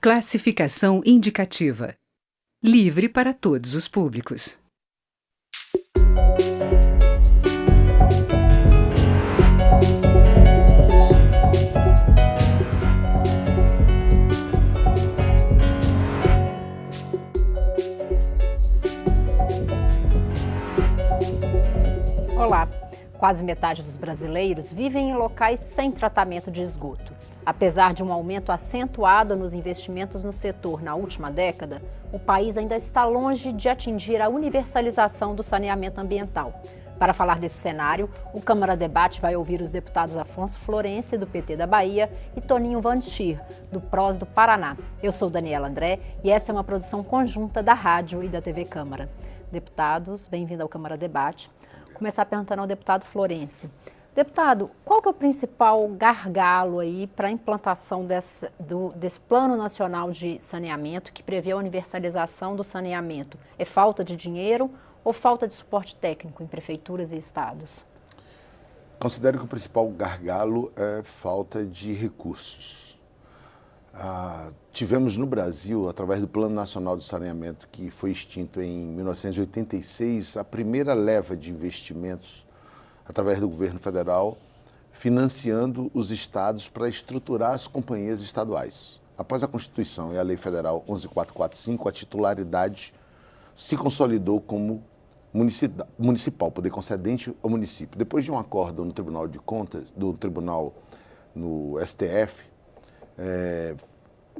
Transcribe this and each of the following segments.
Classificação indicativa. Livre para todos os públicos. Olá! Quase metade dos brasileiros vivem em locais sem tratamento de esgoto. Apesar de um aumento acentuado nos investimentos no setor na última década, o país ainda está longe de atingir a universalização do saneamento ambiental. Para falar desse cenário, o Câmara Debate vai ouvir os deputados Afonso Florense, do PT da Bahia, e Toninho Vanchir, do PROS do Paraná. Eu sou Daniela André e essa é uma produção conjunta da Rádio e da TV Câmara. Deputados, bem-vindo ao Câmara Debate. Vou começar perguntando ao deputado Florense. Deputado, qual que é o principal gargalo aí para a implantação desse Plano Nacional de Saneamento que prevê a universalização do saneamento? É falta de dinheiro ou falta de suporte técnico em prefeituras e estados? Considero que o principal gargalo é falta de recursos. Tivemos no Brasil, através do Plano Nacional de Saneamento, que foi extinto em 1986, a primeira leva de investimentos através do governo federal, financiando os estados para estruturar as companhias estaduais. Após a Constituição e a Lei Federal 11.445, a titularidade se consolidou como municipal, poder concedente ao município. Depois de um acordo no Tribunal de Contas, no STF,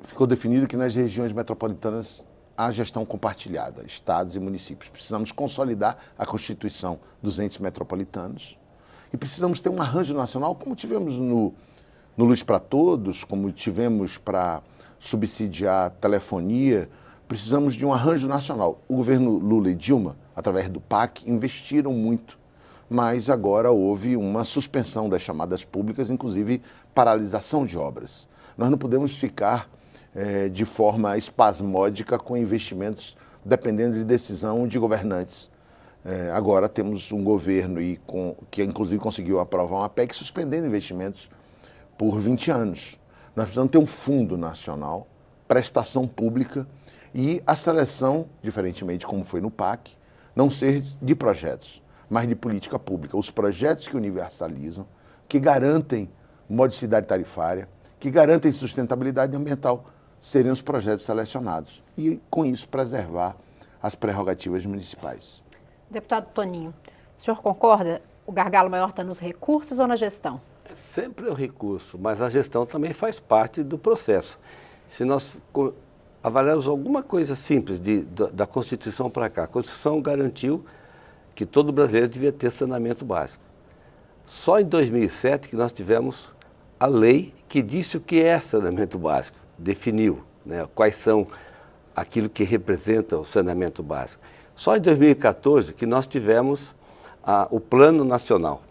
ficou definido que nas regiões metropolitanas há gestão compartilhada, estados e municípios. Precisamos consolidar a constituição dos entes metropolitanos e precisamos ter um arranjo nacional, como tivemos no Luz para Todos, como tivemos para subsidiar telefonia. Precisamos de um arranjo nacional. O governo Lula e Dilma, através do PAC, investiram muito, mas agora houve uma suspensão das chamadas públicas, inclusive paralisação de obras. Nós não podemos ficar de forma espasmódica com investimentos dependendo de decisão de governantes. Agora temos um governo que inclusive conseguiu aprovar uma PEC suspendendo investimentos por 20 anos. Nós precisamos ter um fundo nacional, prestação pública e a seleção, diferentemente como foi no PAC, não ser de projetos, mas de política pública. Os projetos que universalizam, que garantem modicidade tarifária, que garantem sustentabilidade ambiental, seriam os projetos selecionados e, com isso, preservar as prerrogativas municipais. Deputado Toninho, o senhor concorda? O gargalo maior está nos recursos ou na gestão? É sempre o recurso, mas a gestão também faz parte do processo. Se nós avaliarmos alguma coisa simples da Constituição para cá, a Constituição garantiu que todo brasileiro devia ter saneamento básico. Só em 2007 que nós tivemos a lei que disse o que é saneamento básico, definiu, né, quais são aquilo que representa o saneamento básico. Só em 2014 que nós tivemos o Plano Nacional.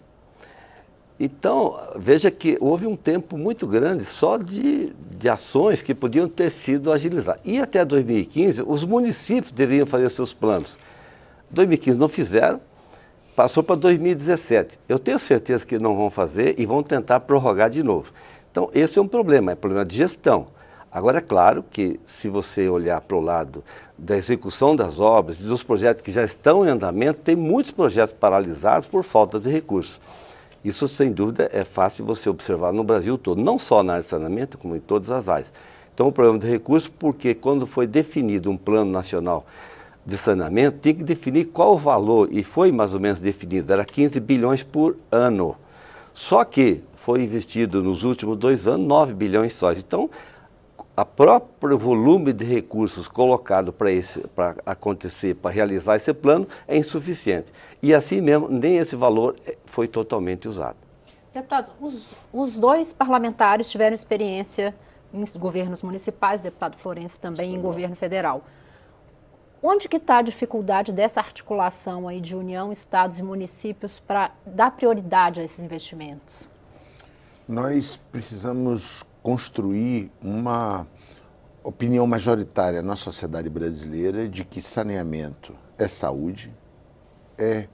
Então, veja que houve um tempo muito grande só de ações que podiam ter sido agilizadas. E até 2015, os municípios deveriam fazer seus planos. 2015 não fizeram, passou para 2017. Eu tenho certeza que não vão fazer e vão tentar prorrogar de novo. Então, esse é um problema de gestão. Agora, é claro que se você olhar para o lado da execução das obras, dos projetos que já estão em andamento, tem muitos projetos paralisados por falta de recursos. Isso, sem dúvida, é fácil você observar no Brasil todo, não só na área de saneamento, como em todas as áreas. Então, o problema de recursos, porque quando foi definido um plano nacional de saneamento, tem que definir qual o valor, e foi mais ou menos definido, era 15 bilhões por ano. Só que foi investido nos últimos 2 anos 9 bilhões só. Então, o próprio volume de recursos colocado para acontecer, para realizar esse plano, é insuficiente. E assim mesmo, nem esse valor foi totalmente usado. Deputados, os dois parlamentares tiveram experiência em governos municipais, o deputado Florense também em governo federal. Onde que está a dificuldade dessa articulação aí de União, estados e municípios para dar prioridade a esses investimentos? Nós precisamos construir uma opinião majoritária na sociedade brasileira de que saneamento é saúde, é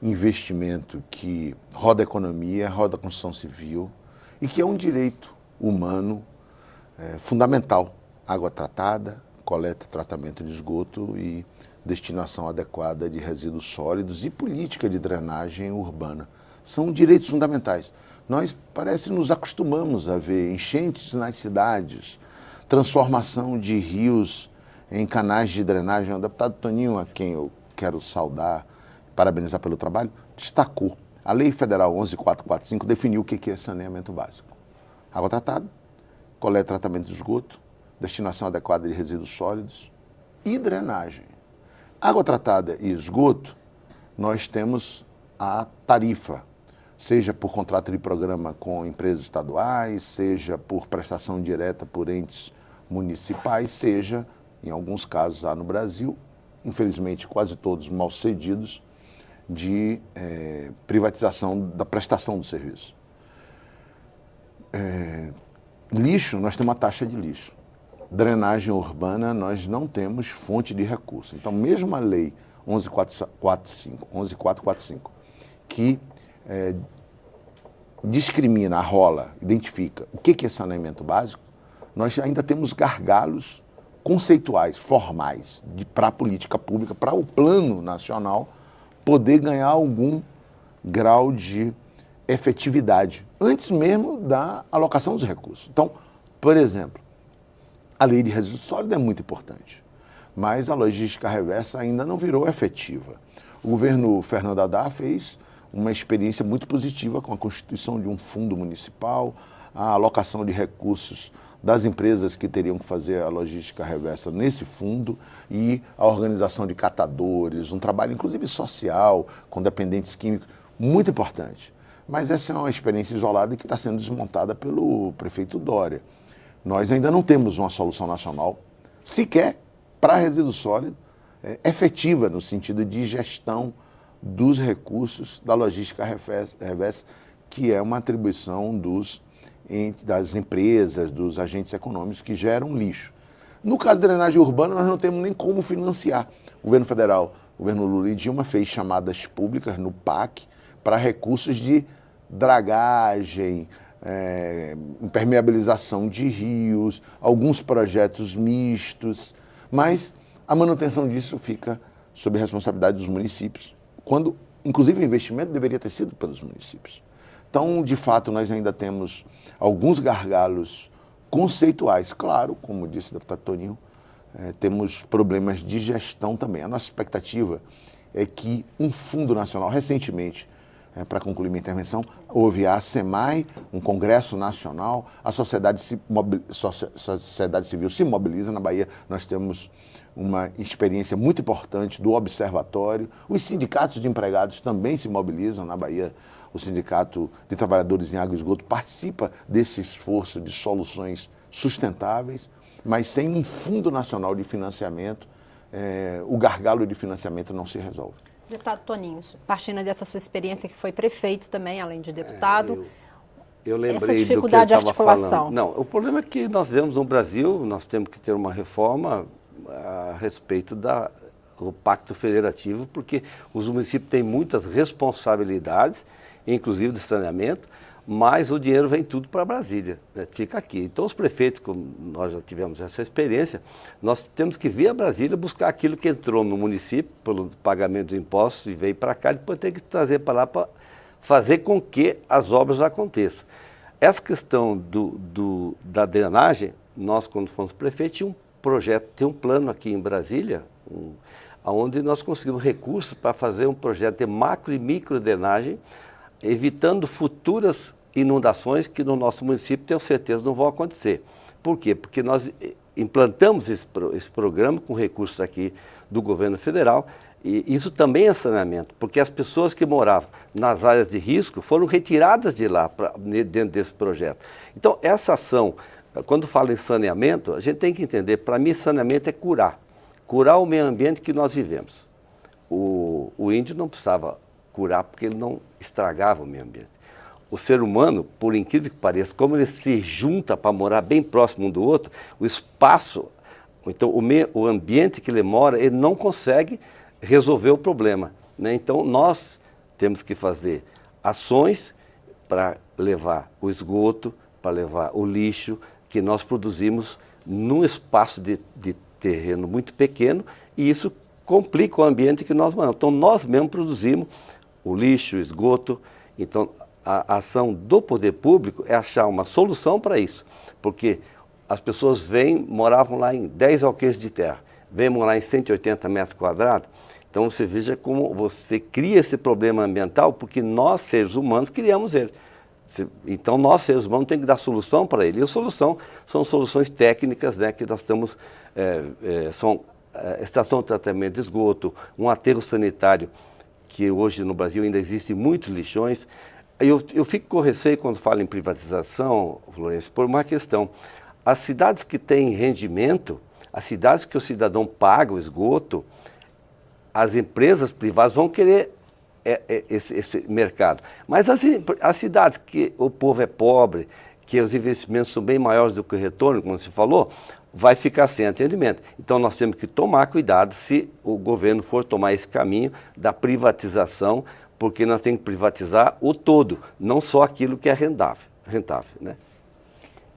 investimento que roda a economia, roda a construção civil e que é um direito humano fundamental água tratada, coleta e tratamento de esgoto e destinação adequada de resíduos sólidos e política de drenagem urbana. São direitos fundamentais. Nós parece nos acostumamos a ver enchentes nas cidades, transformação de rios em canais de drenagem. O deputado Toninho, a quem eu quero saudar, parabenizar pelo trabalho, destacou. A Lei Federal 11.445 definiu o que é saneamento básico. Água tratada, coleta e tratamento de esgoto, destinação adequada de resíduos sólidos e drenagem. Água tratada e esgoto, nós temos a tarifa, seja por contrato de programa com empresas estaduais, seja por prestação direta por entes municipais, seja, em alguns casos há no Brasil, infelizmente quase todos mal cedidos, de privatização da prestação do serviço. Lixo, nós temos uma taxa de lixo. Drenagem urbana, nós não temos fonte de recurso. Então, mesmo a lei 11.445, que discrimina, arrola, identifica o que é saneamento básico, nós ainda temos gargalos conceituais, formais, para a política pública, para o plano nacional poder ganhar algum grau de efetividade, antes mesmo da alocação dos recursos. Então, por exemplo, a lei de resíduos sólidos é muito importante, mas a logística reversa ainda não virou efetiva. O governo Fernando Haddad fez uma experiência muito positiva com a constituição de um fundo municipal, a alocação de recursos das empresas que teriam que fazer a logística reversa nesse fundo e a organização de catadores, um trabalho inclusive social, com dependentes químicos, muito importante. Mas essa é uma experiência isolada que está sendo desmontada pelo prefeito Dória. Nós ainda não temos uma solução nacional, sequer para resíduo sólido, efetiva no sentido de gestão dos recursos da logística reversa, que é uma atribuição das empresas, dos agentes econômicos que geram lixo. No caso da drenagem urbana, nós não temos nem como financiar. O governo federal, o governo Lula e Dilma fez chamadas públicas no PAC para recursos de dragagem, impermeabilização de rios, alguns projetos mistos, mas a manutenção disso fica sob a responsabilidade dos municípios, quando, inclusive, o investimento deveria ter sido pelos municípios. Então, de fato, nós ainda temos alguns gargalos conceituais. Claro, como disse o deputado Toninho, temos problemas de gestão também. A nossa expectativa é que um fundo nacional, recentemente, para concluir minha intervenção, houve a SEMAI, um congresso nacional, a sociedade civil se mobiliza. Na Bahia nós temos uma experiência muito importante do observatório. Os sindicatos de empregados também se mobilizam. Na Bahia, o Sindicato de Trabalhadores em Água e Esgoto participa desse esforço de soluções sustentáveis, mas sem um fundo nacional de financiamento, o gargalo de financiamento não se resolve. Deputado Toninho, partindo dessa sua experiência que foi prefeito também, além de deputado, eu lembrei essa dificuldade do que ele estava de articulação. falando. Não, o problema é que nós vemos no Brasil, nós temos que ter uma reforma a respeito do pacto federativo, porque os municípios têm muitas responsabilidades, inclusive de saneamento, mas o dinheiro vem tudo para Brasília, né? Fica aqui. Então os prefeitos, como nós já tivemos essa experiência, nós temos que vir a Brasília buscar aquilo que entrou no município pelo pagamento de impostos e veio para cá, depois tem que trazer para lá para fazer com que as obras aconteçam. Essa questão da drenagem, nós quando fomos prefeitos, tinha um projeto, tem um plano aqui em Brasília, onde nós conseguimos recursos para fazer um projeto de macro e micro drenagem, evitando futuras inundações que no nosso município, tenho certeza, não vão acontecer. Por quê? Porque nós implantamos esse programa com recursos aqui do governo federal, e isso também é saneamento, porque as pessoas que moravam nas áreas de risco foram retiradas de lá dentro desse projeto. Então, essa ação, quando fala em saneamento, a gente tem que entender, para mim, saneamento é curar o meio ambiente que nós vivemos. O índio não precisava curar porque ele não estragava o meio ambiente. O ser humano, por incrível que pareça, como ele se junta para morar bem próximo um do outro, o espaço, então o ambiente que ele mora, ele não consegue resolver o problema, né? Então nós temos que fazer ações para levar o esgoto, para levar o lixo que nós produzimos num espaço de terreno muito pequeno, e isso complica o ambiente que nós moramos. Então, nós mesmos produzimos o lixo, o esgoto. Então, a ação do poder público é achar uma solução para isso, porque as pessoas moravam lá em 10 alqueires de terra, vêm morar em 180 metros quadrados. Então, você veja como você cria esse problema ambiental, porque nós, seres humanos, criamos ele. Então, nós, seres humanos, temos que dar solução para ele. E a solução são soluções técnicas, né, que nós estamos, são estação de tratamento de esgoto, um aterro sanitário, que hoje no Brasil ainda existem muitos lixões. Eu fico com receio quando falo em privatização, Florencio, por uma questão. As cidades que têm rendimento, as cidades que o cidadão paga o esgoto, as empresas privadas vão querer esse mercado. Mas as cidades que o povo é pobre, que os investimentos são bem maiores do que o retorno, como você falou, vai ficar sem atendimento. Então, nós temos que tomar cuidado se o governo for tomar esse caminho da privatização, porque nós temos que privatizar o todo, não só aquilo que é rentável, né?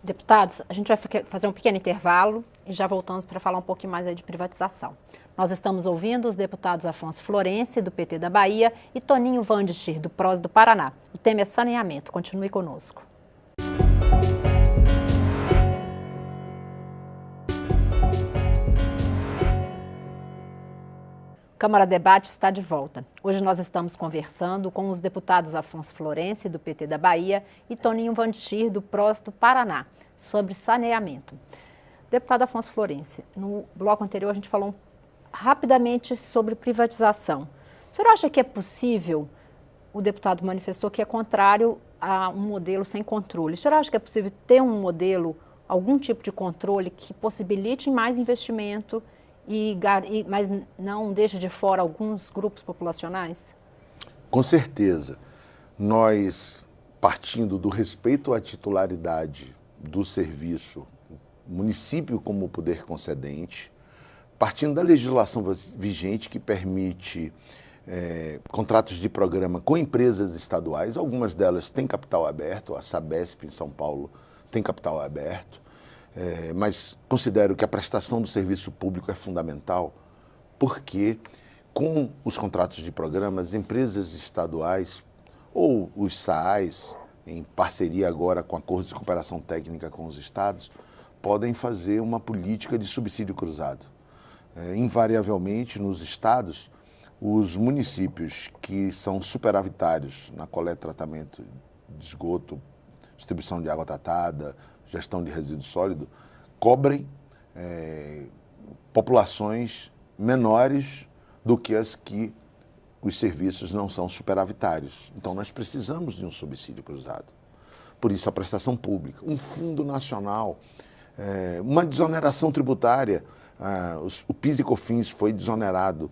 Deputados, a gente vai fazer um pequeno intervalo e já voltamos para falar um pouquinho mais aí de privatização. Nós estamos ouvindo os deputados Afonso Florencio, do PT da Bahia, e Toninho Vandestir, do PROS do Paraná. O tema é saneamento. Continue conosco. Câmara Debate está de volta. Hoje nós estamos conversando com os deputados Afonso Florencio, do PT da Bahia, e Toninho Vandestir, do PROS do Paraná, sobre saneamento. Deputado Afonso Florencio, no bloco anterior a gente falou rapidamente sobre privatização. O senhor acha que é possível, o deputado manifestou que é contrário a um modelo sem controle. O senhor acha que é possível ter um modelo, algum tipo de controle que possibilite mais investimento, mas não deixe de fora alguns grupos populacionais? Com certeza. Nós, partindo do respeito à titularidade do serviço, município como poder concedente, partindo da legislação vigente que permite contratos de programa com empresas estaduais, algumas delas têm capital aberto, a Sabesp em São Paulo tem capital aberto, mas considero que a prestação do serviço público é fundamental, porque com os contratos de programa, as empresas estaduais ou os SAAs, em parceria agora com acordos de cooperação técnica com os estados, podem fazer uma política de subsídio cruzado. Invariavelmente, nos estados, os municípios que são superavitários na coleta e tratamento de esgoto, distribuição de água tratada, gestão de resíduo sólido, cobrem populações menores do que as que os serviços não são superavitários. Então, nós precisamos de um subsídio cruzado. Por isso, a prestação pública, um fundo nacional, uma desoneração tributária. O PIS e COFINS foi desonerado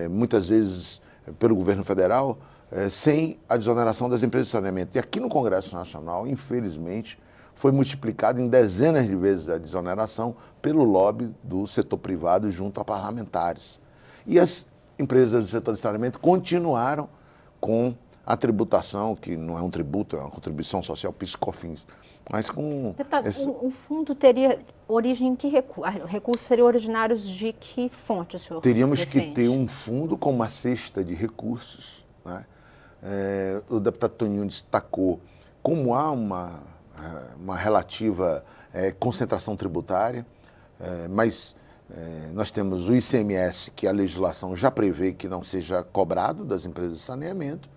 muitas vezes pelo governo federal sem a desoneração das empresas de saneamento. E aqui no Congresso Nacional, infelizmente, foi multiplicado em dezenas de vezes a desoneração pelo lobby do setor privado junto a parlamentares. E as empresas do setor de saneamento continuaram com a tributação, que não é um tributo, é uma contribuição social, PIS e COFINS. Mas com Deputado, o fundo teria origem em que recurso? Recursos seriam originários de que fonte o senhor Teríamos defende? que ter um fundo com uma cesta de recursos, né? O deputado Toninho destacou como há uma relativa concentração tributária, mas nós temos o ICMS, que a legislação já prevê que não seja cobrado das empresas de saneamento.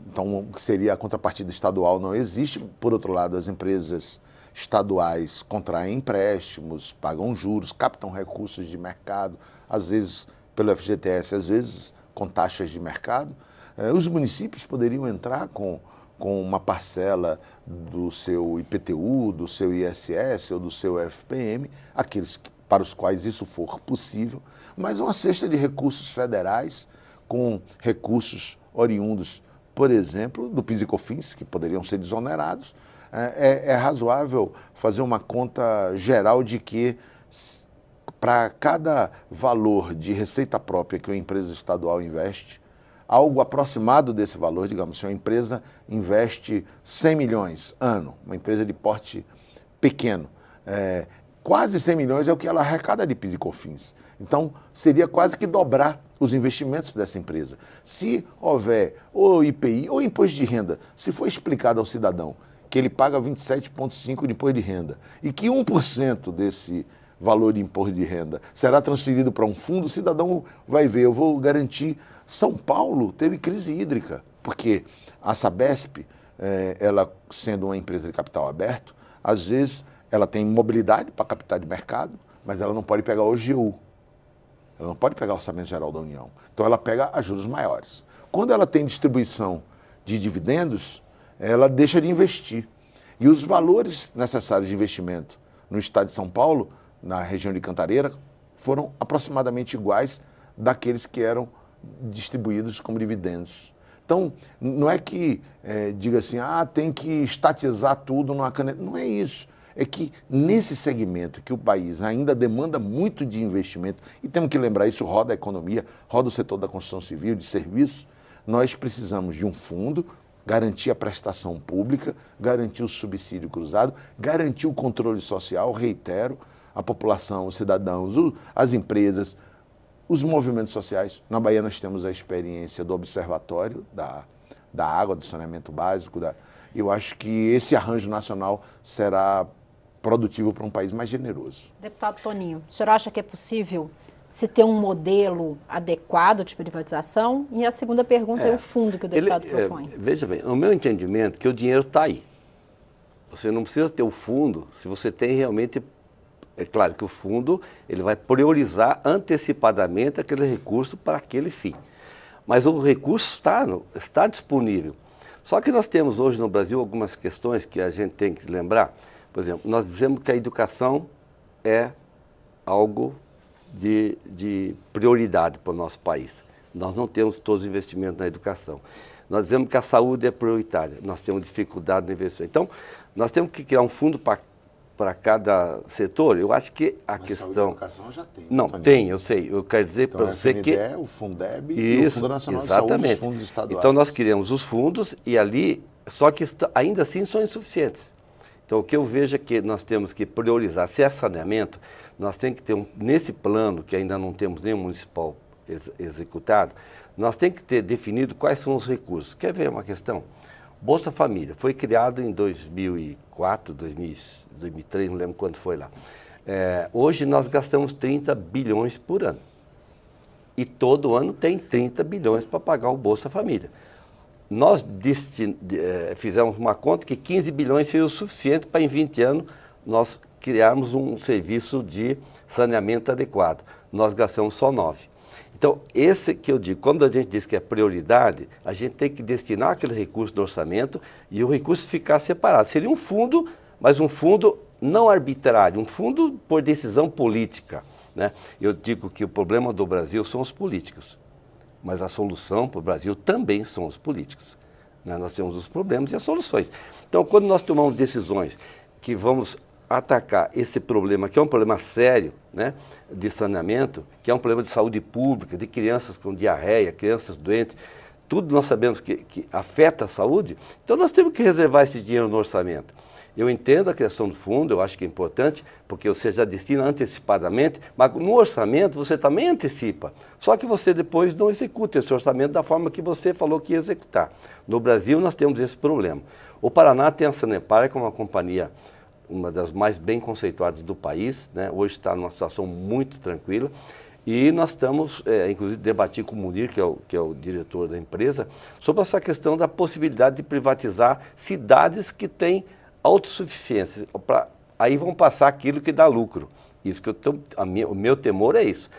Então, o que seria a contrapartida estadual não existe. Por outro lado, as empresas estaduais contraem empréstimos, pagam juros, captam recursos de mercado, às vezes pelo FGTS, às vezes com taxas de mercado. Os municípios poderiam entrar com uma parcela do seu IPTU, do seu ISS ou do seu FPM, aqueles para os quais isso for possível, mas uma cesta de recursos federais com recursos oriundos, por exemplo, do PIS e COFINS, que poderiam ser desonerados. É razoável fazer uma conta geral de que, para cada valor de receita própria que uma empresa estadual investe, algo aproximado desse valor, digamos, se uma empresa investe 100 milhões ano, uma empresa de porte pequeno, quase 100 milhões é o que ela arrecada de PIS e COFINS. Então, seria quase que dobrar os investimentos dessa empresa. Se houver ou IPI ou imposto de renda, se for explicado ao cidadão que ele paga 27,5% de imposto de renda e que 1% desse valor de imposto de renda será transferido para um fundo, o cidadão vai ver, eu vou garantir. São Paulo teve crise hídrica, porque a Sabesp, ela sendo uma empresa de capital aberto, às vezes ela tem mobilidade para captar de mercado, mas ela não pode pegar o OGU. Ela não pode pegar o Orçamento Geral da União. Então ela pega a juros maiores. Quando ela tem distribuição de dividendos, ela deixa de investir. E os valores necessários de investimento no estado de São Paulo, na região de Cantareira, foram aproximadamente iguais daqueles que eram distribuídos como dividendos. Então, não é que diga assim, tem que estatizar tudo numa caneta. Não é isso. É que nesse segmento que o país ainda demanda muito de investimento, e temos que lembrar isso, roda a economia, roda o setor da construção civil, de serviços, nós precisamos de um fundo, garantir a prestação pública, garantir o subsídio cruzado, garantir o controle social, reitero, a população, os cidadãos, as empresas, os movimentos sociais. Na Bahia nós temos a experiência do observatório da água, do saneamento básico. Eu acho que esse arranjo nacional será produtivo para um país mais generoso. Deputado Toninho, o senhor acha que é possível se ter um modelo adequado de privatização? E a segunda pergunta é o fundo que o deputado propõe. Veja bem, no meu entendimento, que o dinheiro está aí. Você não precisa ter o fundo se você tem realmente... É claro que o fundo ele vai priorizar antecipadamente aquele recurso para aquele fim. Mas o recurso está disponível. Só que nós temos hoje no Brasil algumas questões que a gente tem que lembrar. Por exemplo, nós dizemos que a educação é algo de prioridade para o nosso país. Nós não temos todos os investimentos na educação. Nós dizemos que a saúde é prioritária. Nós temos dificuldade no investimento. Então, nós temos que criar um fundo para cada setor. Eu acho que a questão... Saúde e educação já tem. Não, tem, eu sei. Eu quero dizer então, para você que... o Fundeb e o Fundo Nacional de Saúde, os fundos estaduais. Então, nós criamos os fundos e ali, só que ainda assim são insuficientes. Então, o que eu vejo é que nós temos que priorizar, se é saneamento, nós temos que ter, nesse plano, que ainda não temos nenhum municipal executado, nós temos que ter definido quais são os recursos. Quer ver uma questão? Bolsa Família foi criado em 2004, 2003, não lembro quando foi lá. Hoje nós gastamos 30 bilhões por ano. E todo ano tem 30 bilhões para pagar o Bolsa Família. Nós fizemos uma conta que 15 bilhões seria o suficiente para em 20 anos nós criarmos um serviço de saneamento adequado. Nós gastamos só 9. Então, esse que eu digo, quando a gente diz que é prioridade, a gente tem que destinar aquele recurso do orçamento e o recurso ficar separado. Seria um fundo, mas um fundo não arbitrário, um fundo por decisão política, né? Eu digo que o problema do Brasil são os políticos, mas a solução para o Brasil também são os políticos, né? Nós temos os problemas e as soluções. Então, quando nós tomamos decisões que vamos atacar esse problema, que é um problema sério, né, de saneamento, que é um problema de saúde pública, de crianças com diarreia, crianças doentes, tudo nós sabemos que afeta a saúde, então nós temos que reservar esse dinheiro no orçamento. Eu entendo a criação do fundo, eu acho que é importante, porque você já destina antecipadamente, mas no orçamento você também antecipa, só que você depois não executa esse orçamento da forma que você falou que ia executar. No Brasil nós temos esse problema. O Paraná tem a Sanepar, que é uma companhia, uma das mais bem conceituadas do país, né? Hoje está numa situação muito tranquila, e nós estamos, inclusive, debatindo com o Munir, que é o diretor da empresa, sobre essa questão da possibilidade de privatizar cidades que têm autossuficiência. Aí vão passar aquilo que dá lucro. Isso que o meu temor é isso.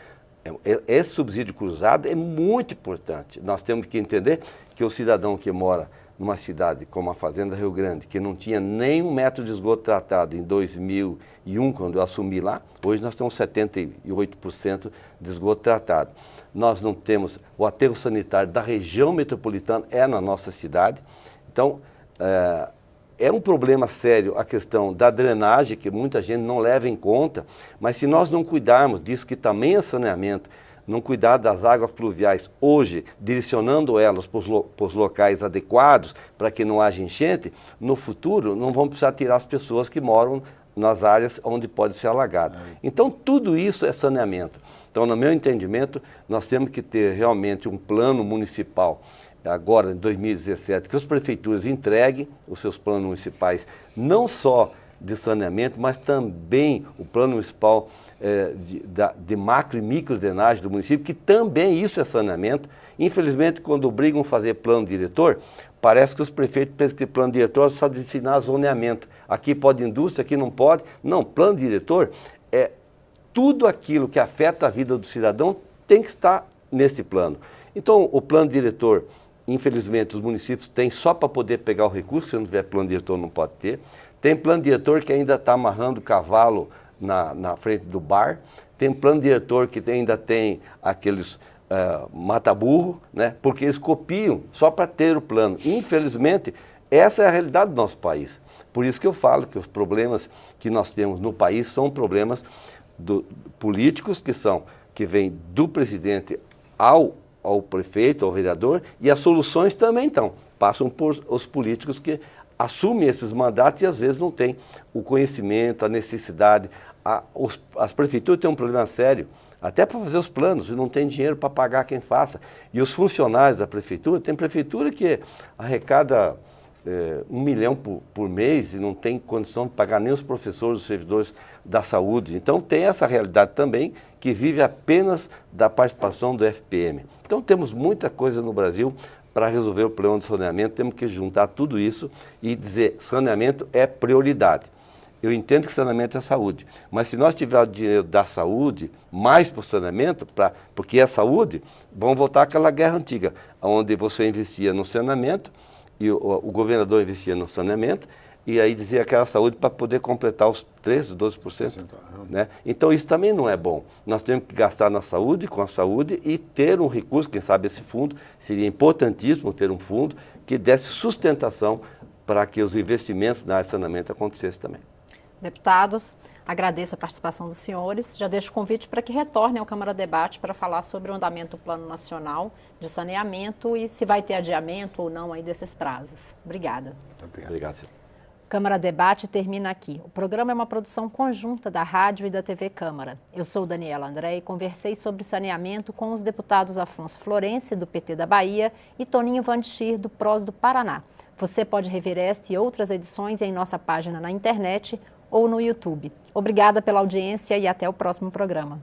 Esse subsídio cruzado é muito importante. Nós temos que entender que o cidadão que mora numa cidade como a Fazenda Rio Grande, que não tinha nem 1 metro de esgoto tratado em 2001, quando eu assumi lá, hoje nós temos 78% de esgoto tratado. Nós não temos, o aterro sanitário da região metropolitana é na nossa cidade. Então, é um problema sério a questão da drenagem, que muita gente não leva em conta, mas se nós não cuidarmos disso, que também é saneamento, não cuidar das águas pluviais hoje, direcionando elas para os locais adequados, para que não haja enchente, no futuro não vamos precisar tirar as pessoas que moram nas áreas onde pode ser alagado. Então, tudo isso é saneamento. Então, no meu entendimento, nós temos que ter realmente um plano municipal, agora em 2017, que as prefeituras entreguem os seus planos municipais, não só de saneamento, mas também o plano municipal de macro e micro drenagem do município, que também isso é saneamento. Infelizmente, quando obrigam a fazer plano diretor, parece que os prefeitos pensam que plano diretor é só designar zoneamento. Aqui pode indústria, aqui não pode. Não, plano diretor é tudo aquilo que afeta a vida do cidadão tem que estar nesse plano. Então, o plano diretor, infelizmente, os municípios têm só para poder pegar o recurso, se não tiver plano diretor não pode ter. Tem plano diretor que ainda está amarrando o cavalo na frente do bar. Tem plano diretor que ainda tem aqueles mata-burro, né? Porque eles copiam só para ter o plano. Infelizmente, essa é a realidade do nosso país. Por isso que eu falo que os problemas que nós temos no país são problemas políticos que vêm do presidente ao prefeito, ao vereador, e as soluções também passam por os políticos que assumem esses mandatos e às vezes não têm o conhecimento, a necessidade. As prefeituras têm um problema sério, até para fazer os planos, e não tem dinheiro para pagar quem faça. E os funcionários da prefeitura, tem prefeitura que arrecada 1 milhão por mês e não tem condição de pagar nem os professores, os servidores da saúde. Então tem essa realidade também, que vive apenas da participação do FPM. Então temos muita coisa no Brasil para resolver o problema do saneamento, temos que juntar tudo isso e dizer saneamento é prioridade. Eu entendo que saneamento é saúde, mas se nós tivermos o dinheiro da saúde, mais para o saneamento, porque é saúde, vamos voltar àquela guerra antiga, onde você investia no saneamento, e o governador investia no saneamento, e aí dizia que era saúde para poder completar os 13%, 12%. Né? Então isso também não é bom. Nós temos que gastar na saúde, com a saúde, e ter um recurso, quem sabe esse fundo, seria importantíssimo ter um fundo que desse sustentação para que os investimentos na área de saneamento acontecessem também. Deputados, agradeço a participação dos senhores. Já deixo o convite para que retornem ao Câmara Debate para falar sobre o andamento do Plano Nacional de Saneamento e se vai ter adiamento ou não aí desses prazos. Obrigada. Obrigado, senhor. Câmara Debate termina aqui. O programa é uma produção conjunta da Rádio e da TV Câmara. Eu sou Daniela André e conversei sobre saneamento com os deputados Afonso Florencio, do PT da Bahia, e Toninho Vanchir, do PROS do Paraná. Você pode rever esta e outras edições em nossa página na internet ou no YouTube. Obrigada pela audiência e até o próximo programa.